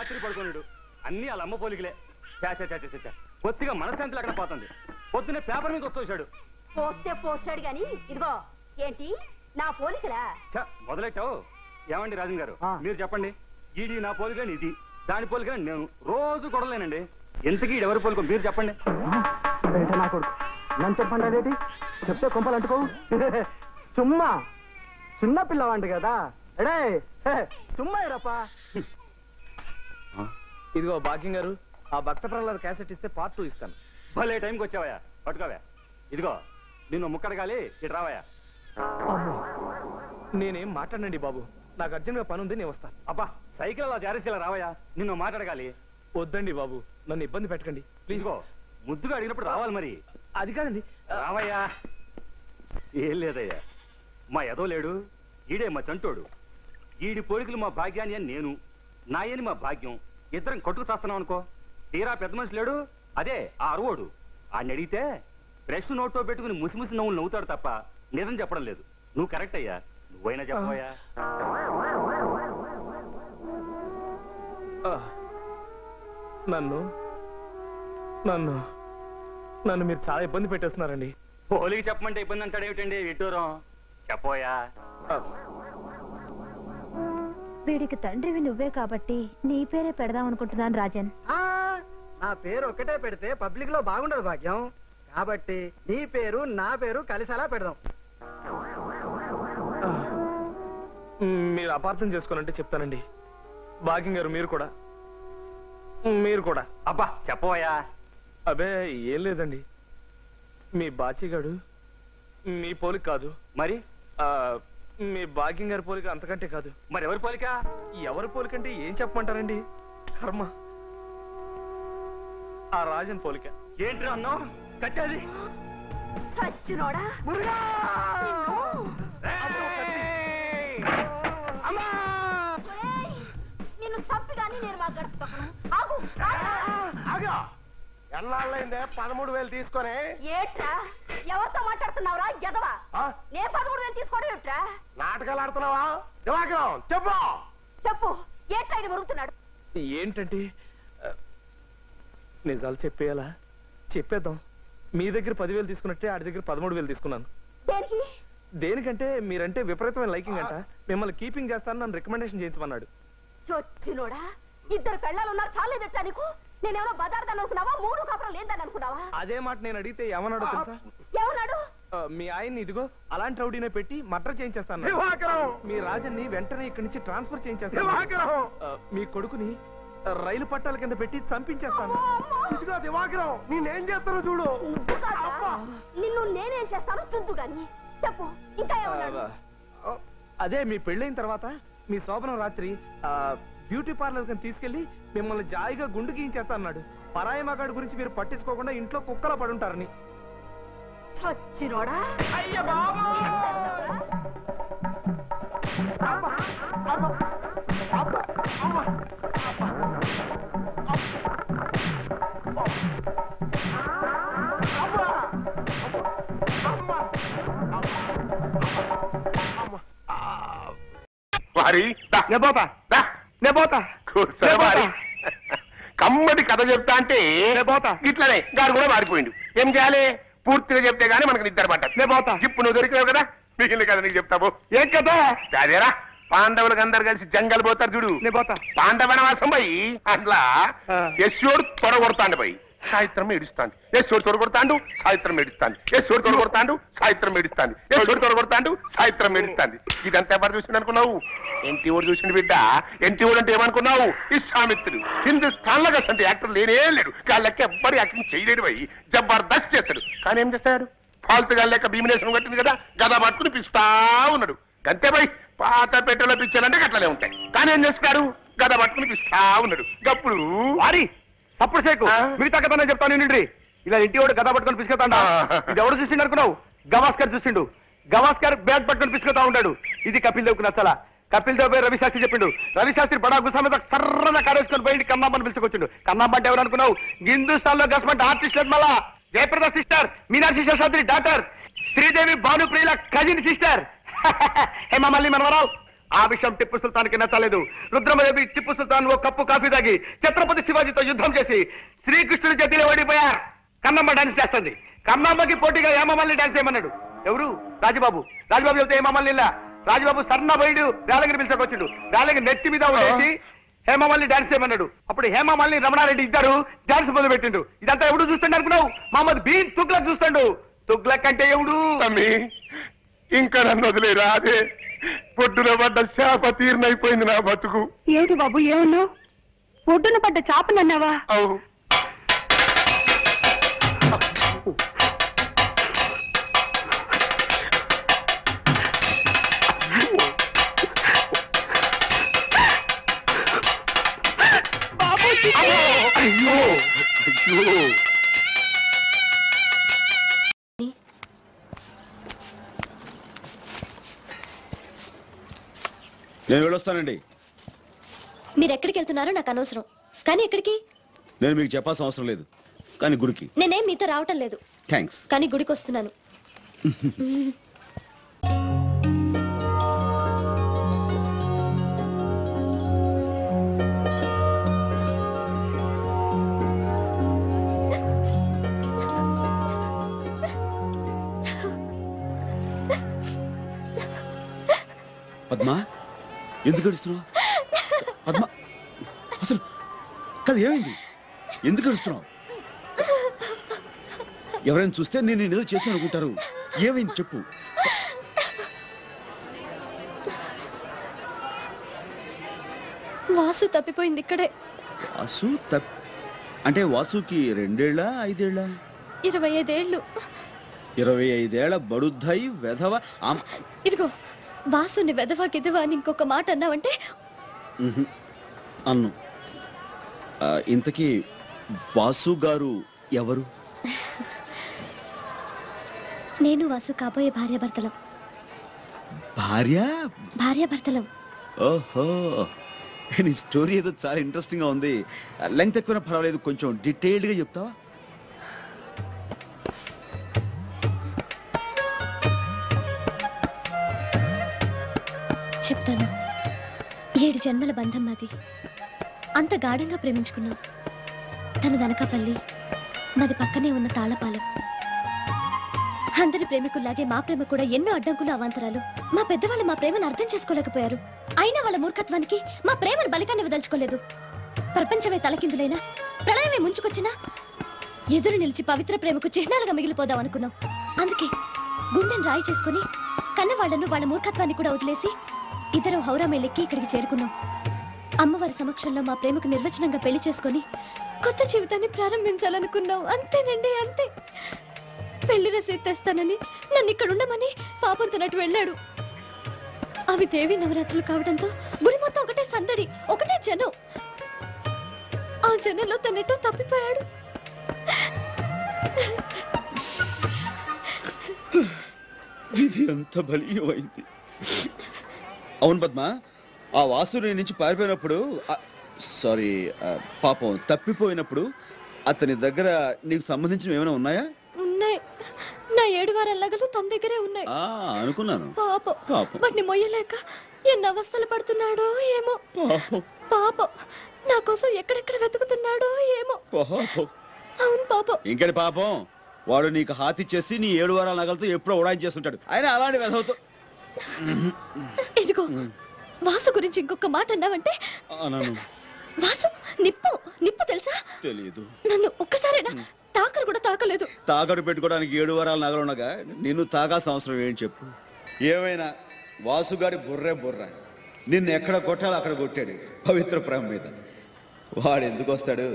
రాత్రి పడుకోనుడు అన్ని వాళ్ళ అమ్మ పోలికలే. కొద్దిగా మనశ్శాంతి లేకుండా పోతుంది. పొద్దునే పేపర్ మీద వచ్చేసాడు. పోస్తాడు గాని ఇదిగో ఏంటి నా పోలికలా? మొదలెట్టావు. ఏమండి రాజన్ గారు మీరు చెప్పండి. ఈడి నా పోలికని ఇది, దాని పోలికని నేను. రోజు కొడలేనండి. ఎంతకీ ఎవరి పోలికో మీరు చెప్పండి. నా కొడుకు నన్ను చెప్పండి. అదేంటి చెప్తే కొంపలు అంటుకోవు. చుమ్మా చిన్న పిల్లవాంటి కదా. ఎడే చుమ్మా ఇరప్పా. ఇదిగో భాగ్యం గారు, ఆ భక్త ప్రహ్లాద క్యాసెట్ ఇస్తే పార్ట్ 2 ఇస్తాను. భలే టైంకి వచ్చావయ్యా. పట్టుకోవా. ఇదిగో నిన్ను ముక్కడగాలి. ఇటు రావయ్యా. నేనేం మాట్లాడండి బాబు, నాకు అర్జెంట్గా పని ఉంది, నేను వస్తాను. అబ్బా సైకిల్ అలా జారేసేలా రావయ్యా. నిన్ను మాట్లాడగాలి. వద్దండి బాబు, నన్ను ఇబ్బంది పెట్టకండి ప్లీజ్. ముద్దుగా అడిగినప్పుడు రావాలి మరి. అది కాదండి. రావయ్యా. ఏం లేదయ్యా, మా ఎదో లేడు, ఈడే మా చంటోడు. ఈడి పోలికలు మా భాగ్యాన్ని అని నేను, నాయని మా భాగ్యం. ఇద్దరం కొట్టుకు చేస్తున్నాం అనుకో. తీరా పెద్ద మనిషి లేడు, అదే ఆ అరువోడు. ఆయన అడిగితే బ్రష్ నోట్లో పెట్టుకుని ముసిముసి నవ్వులు నవ్వుతాడు తప్ప నిజం చెప్పడం లేదు. నువ్వు కరెక్ట్ అయ్యా, నువ్వైనా చెప్పవయ్యా. నన్ను నన్ను నన్ను మీరు చాలా ఇబ్బంది పెట్టేస్తున్నారండి. పోలికి చెప్పమంటే ఇబ్బంది అంటాడేమిటండి విట్టూరం. చెప్పోయా. వీడికి తండ్రివి నువ్వే కాబట్టి నీ పేరే పెడదాం అనుకుంటున్నాను రాజన్. నా పేరు ఒక్కటే పెడితే పబ్లిక్ లో బాగుండదు భాగ్యం. కాబట్టి నీ పేరు నా పేరు కలిసేలా పెడదాం. మీరు అపార్థం చేసుకోనంటే చెప్తానండి. భాగ్యం గారు మీరు కూడా అబ్బా చెప్పవయ్యా. అబే ఏం లేదండి, మీ బాచిగాడు మీ పోలిక కాదు. మరి మీ భాగ్యం గారి పోలిక అంతకంటే కాదు. మరి ఎవరి పోలిక? ఎవరి పోలికంటే ఏం చెప్పమంటారండి? కర్మ, ఆ రాజన్ పోలిక. ఏంటి అన్నావు? కట్టేది సచ్చినోడా. నిన్ను చంపిగాని నేను మా గడుపుతాను. ఎన్నాళ్ళైందే 13,000 తీసుకొని. ఏట్రా ఎవరితో మాట్లాడుతున్నావురా ఎదవా? నేను 13,000 తీసుకోవడం ఏట్రా? నాటకాలు ఆడుతున్నావా? దివాకరం చెప్పు చెప్పు. ఏట్రా ఇది మరుగుతున్నాడు? ఏంటంటే నిజాలు చెప్పేయాలా? చెప్పేద్దాం. మీ దగ్గర 10,000 తీసుకున్నట్టే ఆడి దగ్గర 13,000 తీసుకున్నాను. దేనికి? దేనికంటే మీరంటే విపరీతమైన లైకింగ్ అంట. మిమ్మల్ని కీపింగ్ చేస్తాను, నన్ను రికమెండేషన్ చేయించమన్నాడు. చొచ్చినోడా, ఇద్దరు పెళ్ళాలు ఉన్నారు చాలేదట్టా నీకు? నేనేమో బదార్దాన్ని అనుకున్నావా? 3 కాపురం లేదని అనుకున్నావా? అదే మాట నేను అడిగితే ఏమన్నాడు తెలుసా? ఏమన్నాడు? మీ ఆయన్ని ఇదిగో అలాంటి రౌడీనే పెట్టి మర్డర్ చేయించేస్తాను. మీ రాజన్ని వెంటనే ఇక్కడి నుంచి ట్రాన్స్ఫర్ చేయించేస్తాను. మీ కొడుకుని రైలు పట్టాల కింద పెట్టి చంపించేస్తాను. ఇదిగో దివాకరం, నేనేం చేస్తానో చూడు. నిన్ను నేనేం చేస్తానో చూద్దు గాని చెప్పు. ఇంకా ఏమన్నాడు? అదే మీ పెళ్ళైన తర్వాత మీ శోభనం రాత్రి బ్యూటీ పార్లర్ కింద తీసుకెళ్లి మిమ్మల్ని జాయిగా గుండు గీయించేస్తా అన్నాడు. పరాయి మగాడి గురించి మీరు పట్టించుకోకుండా ఇంట్లో కుక్కలా పడుంటారని. చచ్చినోడా. అయ్య బాబా. కమ్మటి కథ చెప్తా అంటే ఇట్లనే గారు కూడా మారిపోయిండు. ఏం చేయాలి? పూర్తిగా చెప్తే గానీ మనకు నిద్ర పట్టదు. ఇప్పుడు నువ్వు దొరికినావు కదా, మిగిలిన కదా నీకు చెప్తావు. ఏం కదా అదేరా, పాండవులకు అందరు కలిసి జంగల్ పోతారు చూడు. పాండవనవాసం పోయి అట్లా యశోడు తొడగొడతాండు పోయి సాయిత్రం ఏడుస్తాండు. యశోడు తొడగొడతాండు, సాయిత్రం ఏడుస్తాండు. యశోడు తొడగొడతాండు, సాయిత్రం ఏడుస్తాండు. యశోడు తొడగొడతాండు, సాయిత్రం ఏడుస్తాంది. ఇదంతా ఎవరు చూసిండు అనుకున్నావు? ఎన్టీ ఓడు చూసిండు బిడ్డ. ఎన్టీ ఓడు అంటే ఏమనుకున్నావు? విశ్వామిత్రుడు. హిందుస్థాన్ లో అసలు యాక్టర్ లేనే లేడు. వాళ్ళకి ఎవ్వరు యాక్టింగ్ చేయలేడు పోయి జబర్దస్త్ చేస్తాడు. కానీ ఏం చేస్తాడు? ఫాల్తుగా లెక్క భీమినేశ్వరం కట్టింది కదా, గద పట్టుకుని పిస్తా ఉన్నాడు. అంతే పోయి పాత పెట్టెలో పిచ్చారంటే గట్లనే ఉంటాయి. కానీ ఏం చేస్తాడు? గద పట్టుకుని పిస్తా ఉన్నాడు. గప్పుడు అప్పుడు సేకు మిగతా కథనే చెప్తాను. నిండి ఇలా ఇంటి వాడు గదా పట్టుకొని పిసుకుతాడా? ఇది ఎవడు చూసిండు అనుకున్నావు? గవాస్కర్ చూసిండు. గవాస్కర్ బ్యాట్ పట్టుకొని పిసుకుతా ఉంటాడు. ఇది కపిల్ దేవ్కు నచ్చలా. కపిల్ దేవ్ రవి శాస్త్రి చెప్పిండు. రవి శాస్త్రి బడా గుసా మీద సర్రగా కారేసుకొని పోయి కన్నామ్మని పిలుచుకొచ్చిండు. కన్నామ్మ అంటే ఎవరు అనుకున్నావు? హిందుస్థాన్ లో గస్మెంట్ ఆర్టిస్ట్ మళ్ళా జయప్రద సిస్టర్, మీనాక్షి శేషాద్రి డాక్టర్, శ్రీదేవి భానుప్రియుల కజిన్ సిస్టర్, హేమా మల్లి మనవరావు, ఆ విషయం టిప్పు సుల్తాన్కి నచ్చలేదు. రుద్రమదేవి టిప్పు సుల్తాన్ ఓ కప్పు కాఫీ తాగి ఛత్రపతి శివాజీతో యుద్ధం చేసి శ్రీకృష్ణుడి చేతిలో ఓడిపోయారు. కన్నమ్మ డాన్స్ చేస్తుంది. కన్నమ్మకి పోటీగా హేమమాలిని డాన్స్ చేయమన్నాడు. ఎవరు? రాజబాబు. రాజబాబు చెబితే హేమమాలిని ఇలా. రాజబాబు సన్న బయడు వేలగిరి పిలిచకొచ్చిండు. వేలగిరి నెత్తి మీద ఉండేసి హేమమాలిని డాన్స్ చేయమన్నాడు. అప్పుడు హేమమాలిని రమణారెడ్డి ఇద్దరు డాన్స్ మొదలు పెట్టిండు. ఇదంతా ఎవడు చూస్తాడు అనుకున్నావు? మహమ్మద్ బీన్ తుగ్లక్ చూస్తాడు. తుగ్లక్ అంటే ఎవడు? ఇంకా నన్ను వదిలేరా? అదే పొడ్డున పడ్డ శాప తీర్నైపోయింది నా బతుకు. ఏమిటి బాబు ఏమన్నావు? ఒడ్డున పడ్డ చాపనన్నావా? అవు అయ్యో అయ్యో. నేను వెళ్ళొస్తానండి. మీరు ఎక్కడికి వెళ్తున్నారో నాకు అనవసరం. కానీ ఎక్కడికి? నేను మీకు చెప్పాల్సిన అవసరం లేదు, కానీ గుడికి. నేనేం మీతో రావటం లేదు. థ్యాంక్స్. కానీ గుడికి వస్తున్నాను. పద్మా, ఎందుకు ఏడుస్తున్నావు? పద్మా, అసలు కాదు, ఏమైంది? ఎందుకు ఏడుస్తున్నావు? ఎవరైనా చూస్తే నేను ఏదో చేశాను అనుకుంటారు. ఏమైంది చెప్పు. వాసు తప్పిపోయింది ఇక్కడే. వాసు అంటే వాసుకి 2 ఏళ్ళా 5 ఏళ్ళా? 25 ఏళ్ళు. 25 ఏళ్ల బడుద్దాయి వెధవ. ఇదిగో, వాసుని వెధవా గిదవా అని ఇంకొక మాట అన్నావంటే అన్ను. ఇంతకీ వాసు గారు ఎవరు? నేను వాసు కాబోయే భార్యాభర్తలం. భార్యాభర్తలం. ఓహో, నీ స్టోరీ ఏదో చాలా ఇంట్రెస్టింగ్ గా ఉంది. లెంగ్త్ ఎక్కువ పర్వాలేదు, కొంచెం డీటెయిల్డ్ గా చెప్తావా? చెప్తాను. 7 జన్మల బంధం మాది. అంత గాఢంగా ప్రేమించుకున్నాం. తన దనకాపల్లి, మాది పక్కనే ఉన్న తాళపాలెం. అందరి ప్రేమికుల్లాగే మా ప్రేమ కూడా ఎన్నో అడ్డంకులు, అవాంతరాలు. మా పెద్దవాళ్ళు మా ప్రేమను అర్థం చేసుకోలేకపోయారు. అయినా వాళ్ళ మూర్ఖత్వానికి మా ప్రేమను బలికాన్ని వదల్చుకోలేదు. ప్రపంచమే తలకిందులైనా, ప్రళయమే ముంచుకొచ్చినా ఎదురు నిలిచి పవిత్ర ప్రేమకు చిహ్నాలుగా మిగిలిపోదాం అనుకున్నాం. అందుకే గుండెని రాయి చేసుకుని కన్నవాళ్లను వాళ్ళ మూర్ఖత్వాన్ని కూడా వదిలేసి ఇద్దరం హౌరామేళ్ళెక్కి ఇక్కడికి చేరుకున్నాం. అమ్మవారి సమక్షంలో మా ప్రేమకు నిర్వచనంగా పెళ్లి చేసుకుని కొత్త జీవితాన్ని ప్రారంభించాలనుకున్నాం. అంతేనండి, అంతే. పెళ్లి రసీదు తెస్తానని, నన్ను ఇక్కడ ఉండమని పాపంతోనట్టు వెళ్ళాడు. అవి దేవి నవరాత్రులు కావడంతో గుడి మొత్తం ఒకటే సందడి, ఒకటే జనం. ఆ జనంలో తనెట్టో తప్పిపోయాడు. ఇది అంత బలీయమైంది. అవును పద్మ, ఆ వాసు నీ నుంచి పారిపోయినప్పుడు, సారీ పాపం తప్పిపోయినప్పుడు అతని దగ్గర నీకు సంబంధించినవి ఏమైనా ఉన్నాయా? ఉన్నాయి. నా 7 వారాల నగలు తన దగ్గరే ఉన్నాయి. అనుకున్నాను. పాపం వాటిని మొయ్యలేక ఎన్ని అవస్థలు పడుతున్నాడో ఏమో. పాపం నా కోసం ఎక్కడెక్కడ వెతుకుతున్నాడో ఏమో. అవును పాపం. ఇంకటి పాపం, వాడు నీకు హాతిచ్చేసి నీ 7 వారాల నగలతో ఎప్పుడో ఉడాయించేస్తుంటాడు. ఆయన అలాంటి వెధవతో. ఇదిగో, వాసు గురించి ఇంకొక మాట అన్నావంటే. వాసు నిప్పు తెలుసా? తెలియదు. నన్ను ఒక్కసారైనా తాకరు కూడా తాకలేదు. తాకడు పెట్టుకోవడానికి 7 వారాల నగలు ఉండగా నిన్ను తాగాల్సిన అవసరం ఏంటి చెప్పు? ఏమైనా వాసుగాడి బుర్ర నిన్ను ఎక్కడ కొట్టాలో అక్కడ కొట్టాడు పవిత్ర ప్రేమ మీద. వాడు ఎందుకు వస్తాడు?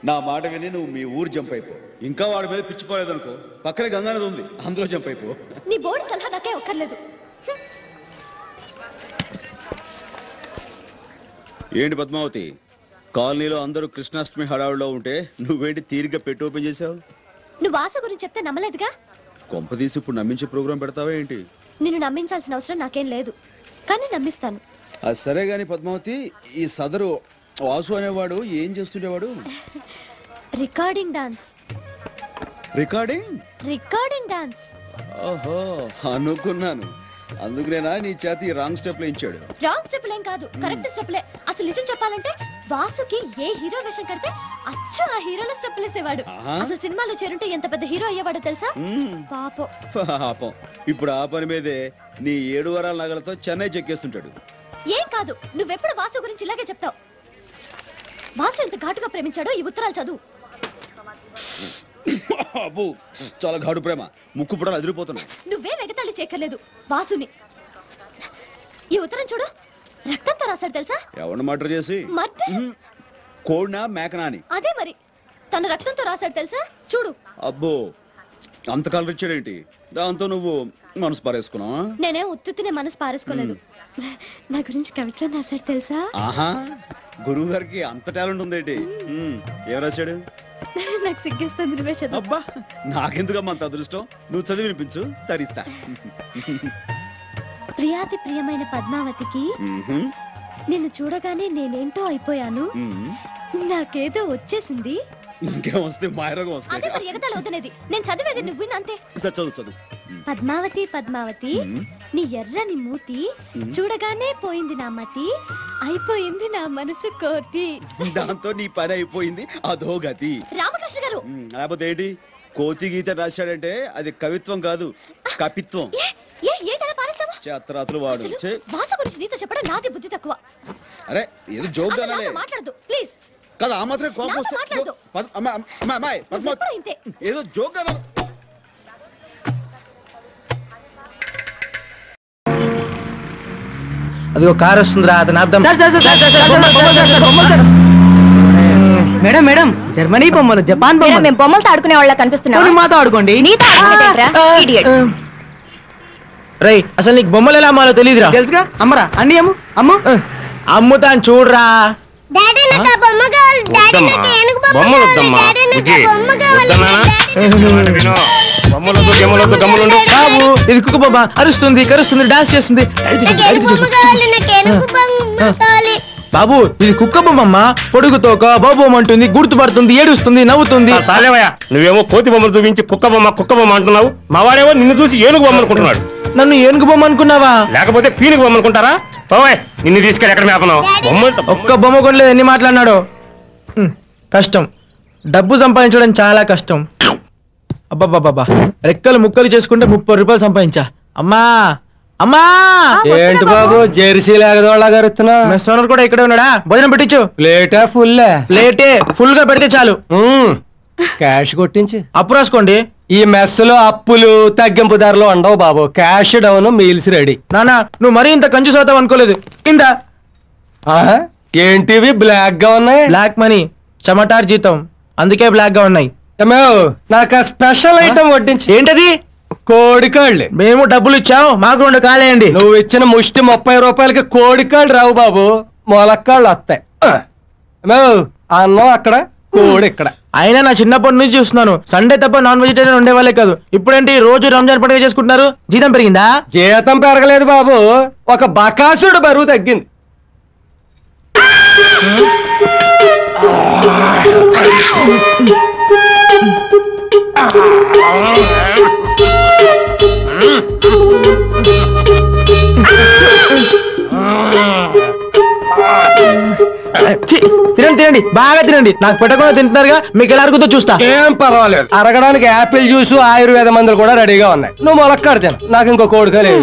నా మాట విని నువ్వు మీ ఊరు జంప్ అయిపో. ఇంకా వాడి మీద పిచ్చిపోలేదు అనుకో, పక్కనే గంగానది ఉంది, అందులో జంప్ అయిపో. నీ బోర్డు సలహా నాకే ఒక్కర్లేదు. ఏంటి పద్మావతి, కాలనీలో అందరూ కృష్ణాష్టమి హడావుడిలో ఉంటే నువ్వేంటి తీరిగ్గా పెట్టి ఓపెన్ చేసావు? నువ్వు వాసు గురించి చెప్తే నమ్మలేదుగా. కొంపదీసి ఇప్పుడు నమ్మించే ప్రోగ్రాం పెడతావా ఏంటి? నిన్ను నమ్మించాల్సిన అవసరం నాకేం లేదు, కానీ నమ్మిస్తాను. అది సరే గాని పద్మావతి, ఈ సదరు వాసు అనేవాడు ఏం చేస్తుండేవాడు? Recording dance. Recording dance? ఓహో, అనుకున్నాను అందుకునేనా నీ చేతి రాంగ్ స్టెప్ లో ఇచ్చాడు. రాంగ్ స్టెప్ ఏం కాదు, కరెక్ట్ స్టెప్లే. అసలు నిజం చెప్పాలంటే వాసుకి ఏ హీరో వేషం కడితే అచ్చు ఆ హీరోల స్టెప్ వేసేవాడు. అసలు సినిమాలో చేరుంటే ఎంత పెద్ద హీరో అయ్యేవాడో తెలుసా? పాపం. పాపం. ఇప్పుడు ఆ పని మీదే నీ 7 వారాల నగలతో చెన్నై చెక్కేస్తుంటాడు. ఏం కాదు, నువ్వెప్పుడు వాసు గురించి ఇలాగే చెప్తావు. వాసు ఎంత ఘాటుగా ప్రేమించాడో ఈ ఉత్తరాలు చదువు. అబ్బో చాలా ఘాటు ప్రేమ, ముక్కు పుడలు అదిరిపోతున్నాయి. నువ్వేం ఎగతాళి చేయక్కర్లేదు వాసుని. ఈ ఉత్తరం చూడు, రక్తంతో రాశాడు తెలుసా? ఎవరిని మర్డర్ చేసి? కోడినా మేకనా అని. అదే మరి, తన రక్తంతో రాశాడు తెలుసా? చూడు. అబ్బో అంత కలర్ ఇచ్చాడేంటి? దాంతో నువ్వు మనసు పారేసుకున్నావా? నేనేం ఉత్తునే మనసు పారేసుకోలేదు. నా గురించి కవిత్వం రాశాడు తెలుసా? ఆహా, గురువు గారికి అంత టాలెంట్ ఉందేంటి? ఏం రాశాడు? నాకు సిగ్గేస్తుంది, నువ్వే చదువు. అబ్బా నాకెందుకమ్మా అంత అదృష్టం, నువ్వు చదివి వినిపించు, తరిస్తా. ప్రియాతి ప్రియమైన పద్మావతికి నిన్ను చూడగానే నేనేంటో అయిపోయాను, నాకేదో వచ్చేసింది. ఇంకేం వస్తే మాయరోగం అదే వస్తాయి. మరి ఎగతాళి అవుతున్నది, నేను చదివేది నువ్వు వినంతే. చదువు చదువు. పద్మావతి పద్మావతి నీ ఎర్రని మూతి చూడగానే పోయింది నా మతి, అయిపోయింది నా మనసు కోతి. దాంతో నీ పని అయిపోయింది, అదో గతి. రామకృష్ణ గారు, లేకపోతే ఏంటి? కోతి గీత రాశాడంటే అది కవిత్వం కాదు, కపిత్వం. ఏంటలా పారేస్తావా? చేతరాత్రులు వాడు. వాసు గురించి నీతో చెప్పడం నాది బుద్ధి తక్కువ. అరే ఏదో జోక్ మాట్లాడదు ప్లీజ్. కదా ఆ మాత్రం కోపం వస్తే ఏదో జోక్ అన్నా. అది ఒక కార్ వస్తుందిరా, అతను అర్థం. మేడం మేడం, జర్మనీ బొమ్మలు, జపాన్ బొమ్మలు. మేము బొమ్మలతో ఆడుకునే వాళ్ళ కనిపిస్తున్నాం. మాతో ఆడుకోండి. రై, అసలు నీకు బొమ్మలు ఎలా అమ్మాలో తెలియదురా? తెలుసుగా, అమ్మరా. అన్ని అమ్ము అమ్ము. అమ్ముతాను చూడరా. బాబు ఇది కుక్క బొమ్మ, అరుస్తుంది కరుస్తుంది డాన్స్ చేస్తుంది. బాబు ఇది కుక్క బొమ్మ, పొడుగుతోక బాబు అంటుంది, గుర్తుపడుతుంది, ఏడుస్తుంది, నవ్వుతుంది. నువ్వేమో కోతి బొమ్మలు చూపించి కుక్క బొమ్మ అంటున్నావు, మా వాడేమో నిన్ను చూసి ఏనుగు బొమ్మ అనుకుంటున్నాడు. నన్ను ఏనుగు బొమ్మ అనుకున్నావా? లేకపోతే పీనుగు బొమ్మ అనుకుంటారా? నిన్ను తీసుకెళ్ళి ఎక్కడ మేపను? ఒక్క బొమ్మ కొనలేదు, ఎన్ని మాట్లాడినాడు. కష్టం, డబ్బు సంపాదించడం చాలా కష్టం. అబ్బాబ్బాబ్బా, రెక్కలు ముక్కలు చేసుకుంటే 30 రూపాయలు సంపాదించా. అమ్మా అమ్మా. ఏంటి బాబు జెర్సీ లాగదోళ్ళగారుతున్నా? మెస్ ఓనర్ కూడా ఇక్కడే ఉన్నాడా? భోజనం పెట్టించు. ప్లేటా ఫుల్? ప్లేటే ఫుల్ గా పెడితే చాలు. క్యాష్ కొట్టించి అప్పు రాసుకోండి. ఈ మెస్ లో అప్పులు తగ్గింపు ధరలు ఉండవు బాబు, క్యాష్ డౌన్, మీల్స్ రెడీ. నానా నువ్వు మరీ ఇంత కంజూస్ అవుతావు అనుకోలేదు. ఇందా ఏంటివి బ్లాక్ గా ఉన్నాయి? బ్లాక్ మనీ, చెమటార్ జీతం, అందుకే బ్లాక్ గా ఉన్నాయి. నాకు స్పెషల్ ఐటమ్ వడ్డించి. ఏంటది? కోడికాళ్ళు. మేము డబ్బులు ఇచ్చాం, మాకు 2 కాలేయండి. నువ్వు ఇచ్చిన ముష్టి 30 రూపాయలకి కోడికాళ్ళు రావు బాబు, మొలక్కాళ్ళు వస్తాయి. అన్నం అక్కడ, కోడి ఇక్కడ. అయినా నా చిన్నప్పటి నుంచి చూస్తున్నాను, సండే తప్ప నాన్ వెజిటేరియన్ ఉండేవాళ్ళే కాదు. ఇప్పుడేంటి రోజు రంజాన్ పండుగ చేసుకుంటున్నారు? జీతం పెరిగిందా? జీతం పెరగలేదు బాబు, ఒక బకాసుడు బరువు తగ్గింది. తినండి తినండి, బాగా తినండి. నాకు పెట్టకుండా తింటున్నారుగా, మీకు ఎలా అరుగుతో చూస్తా. ఏం పర్వాలేదు, అరగడానికి యాపిల్ జ్యూస్, ఆయుర్వేద మందులు కూడా రెడీగా ఉన్నాయి. నువ్వు మొలక్కాడు తిన, నాకు ఇంకో కోడికాయలు.